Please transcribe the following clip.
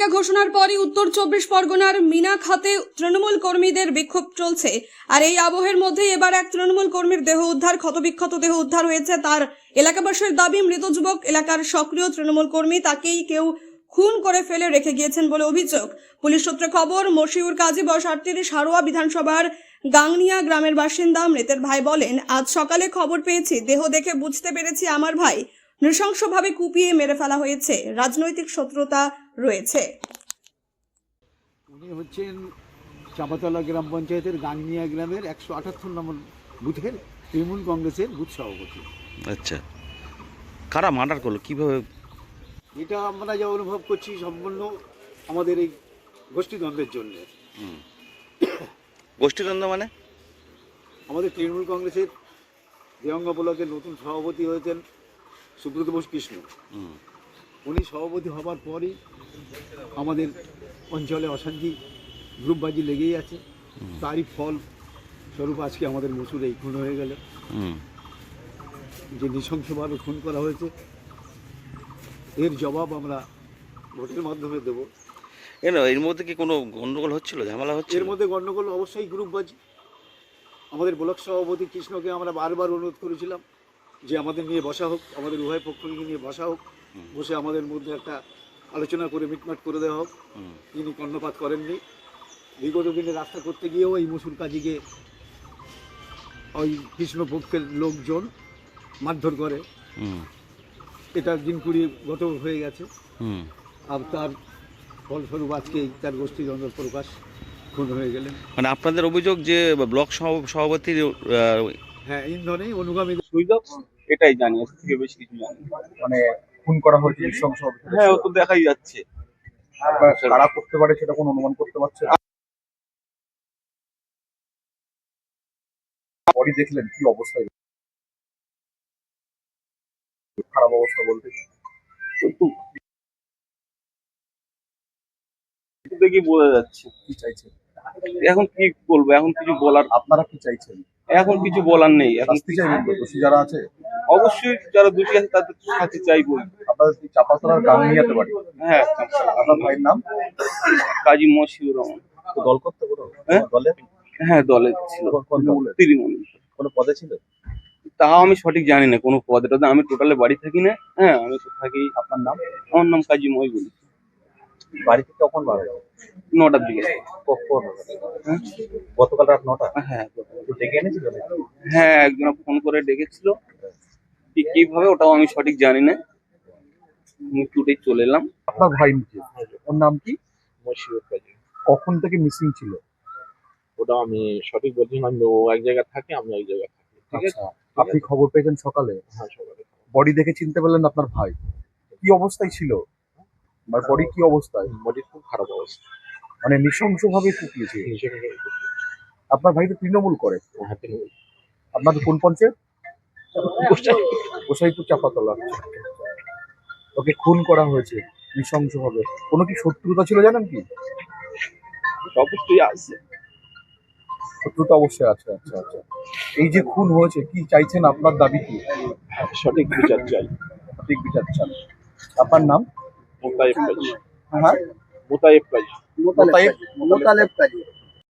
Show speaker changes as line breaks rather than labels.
তালিকা ঘোষণার পরই উত্তর 24 পরগনার মিনাখাতে তৃণমূল কর্মীদের বিক্ষোভ চলছে। আর এই আবহের মধ্যে এবার এক তৃণমূল কর্মীর দেহ উদ্ধার, ক্ষতবিক্ষত দেহ উদ্ধার হয়েছে। তার এলাকাবাসীর দাবি, মৃত যুবক এলাকার সক্রিয় তৃণমূল কর্মী, তাকেই কেউ খুন করে ফেলে রেখে গিয়েছেন বলে অভিযোগ। পুলিশ সূত্রে খবর, মশিউর কাজী বয়স 38, হারোয়া বিধানসভার গাংনিয়া গ্রামের বাসিন্দা। মৃতের ভাই বলেন, আজ সকালে খবর পেয়েছি, দেহ দেখে বুঝতে পেরেছি আমার ভাই নৃশংসভাবে কুপিয়ে মেরে ফেলা হয়েছে। রাজনৈতিক শত্রুতা রয়েছে।
উনি হচ্ছেন চাপাতলা গ্রাম পঞ্চায়েতের গাংনিয়া গ্রামের 178 নম্বর বুথের তৃণমূল কংগ্রেসের বুথ সভাপতি।
আচ্ছা, কারা মার্ডার করলো, কিভাবে?
এটা আমরা যা অনুভব করছি সম্পূর্ণ আমাদের এই গোষ্ঠীদ্বন্দ্বের জন্য।
গোষ্ঠীদ্বন্দ্ব মানে?
আমাদের তৃণমূল কংগ্রেসের দেওঙ্গা ব্লকের নতুন সভাপতি হয়েছেন সুব্রত বোস কৃষ্ণ। উনি সভাপতি হবার পরই আমাদের অঞ্চলে অশান্তি গ্রুপবাজি লেগেই আছে। তারই ফল স্বরূপ আজকে আমাদের মসুরে এই খুন হয়ে গেল, যে নৃশংসভাবে খুন করা হয়েছে। এর জবাব আমরা ভোটের মাধ্যমে দেব।
এর মধ্যে কি কোনো গন্ডগোল হচ্ছিল, ঝামেলা হচ্ছে?
এর মধ্যে গন্ডগোল অবশ্যই গ্রুপবাজি। আমাদের ব্লক সভাপতি কৃষ্ণকে আমরা বারবার অনুরোধ করেছিলাম যে আমাদের নিয়ে বসা হোক, আমাদের উভয় পক্ষকে নিয়ে বসা হোক, বসে আমাদের মধ্যে একটা আলোচনা করে মিটমাট করে দেওয়া হোক। তিনি কর্ণপাত করেননি। বিগত দিনে রাস্তা করতে গিয়েও এই মসুর কাজীকে ওই কৃষ্ণপক্ষের লোকজন মারধর করে। এটা দিন 20 গত হয়ে গেছে। আর তার ফলস্বরূপ আজকে তার গোষ্ঠীদ্বন্দ্ব প্রকাশ, খুন হয়ে গেলেন।
মানে আপনাদের অভিযোগ যে ব্লক সভাপতির
হ্যাঁ, ইন্ধনে অনুগামী
সুইদক, এটাই জানি, এর থেকে বেশি কিছু জানি না।
মানে খুন করা হয়েছে নৃশংস।
হ্যাঁ, ও তো দেখাই যাচ্ছে।
কারা করতে পারে সেটা কোনো অনুমান করতে পারছে? বডি দেখলেন, কি অবস্থায়? খারাপ অবস্থা বলতে
দেখি বোঝা যাচ্ছে।
কি চাইছেন?
এখন কি বলবো, এখন কিছু বলার,
আপনারা কি চাইছেন?
এখন কিছু বলার নেই। এখন
শাস্তি চাইবেন তো? দোষী যারা আছে
অবশ্যই যারা দোষী আছে তাদের শাস্তি চাইবই।
আপনাদের চাপাতলার গাংনিয়াতে বাড়ি?
হ্যাঁ।
আপনার ভাইয়ের নাম?
কাজী মশিউর রহমান।
তো দল করতে কোনো?
হ্যাঁ?
দলে?
হ্যাঁ, দলে ছিল।
কোন দলে?
তৃণমূল।
কোনো পদে ছিল?
তাও আমি সঠিক জানি না কোনো পদটা। আমি টোটালে বাড়ি থাকি না। হ্যাঁ, আমি তো থাকি।
আপনার নাম?
আমার নাম কাজী মহিবুল।
বাড়ি থেকে কখন বার হয়?
9টার দিকে।
কখন? গতকাল রাত 9টা?
হ্যাঁ।
ডেকে এনেছিল?
হ্যাঁ, একজন ফোন করে ডেকেছিল। কিভাবে ওটাও আমি সঠিক জানি না। আমি টুটেই চলে এলাম।
আপনার ভাই নিচে, ওর নাম কি?
মশিউর কাজী।
কখন থেকে মিসিং ছিল?
ওটা আমি সঠিক বলছি না, ও এক জায়গায় থাকে, আমি এক জায়গায় থাকি। ঠিক আছে।
আচ্ছা, আপনি খবর পেয়েছেন সকালে?
হ্যাঁ, সকালে।
বডি দেখে চিনতে পারলেন আপনার ভাই? কি অবস্থায় ছিল? আমার বডি কি অবস্থায়?
বডির খুব খারাপ অবস্থা।
মানে নৃশংসভাবে কুপিয়েছে। আপনার ভাই তো তৃণমূল করে?
হ্যাঁ, তৃণমূল।
আপনার কোন পঞ্চায়েত? গোসাইপুর চাপাতলা। ওকে খুন করা হয়েছে নৃশংসভাবে। কোনো কি শত্রুতা ছিল জানেন কি?
অবশ্যই আছে।
শত্রুতা অবশ্যই আছে। আচ্ছা আচ্ছা, এই যে খুন হয়েছে, কি চাইছেন? আপনার দাবি কি?
সঠিক বিচার চাই।
সঠিক বিচার চান। আপনার নাম?
মোতায়েব কাজী।
হ্যাঁ,
মোতায়েব কাজী।
মোতালেব কাজী।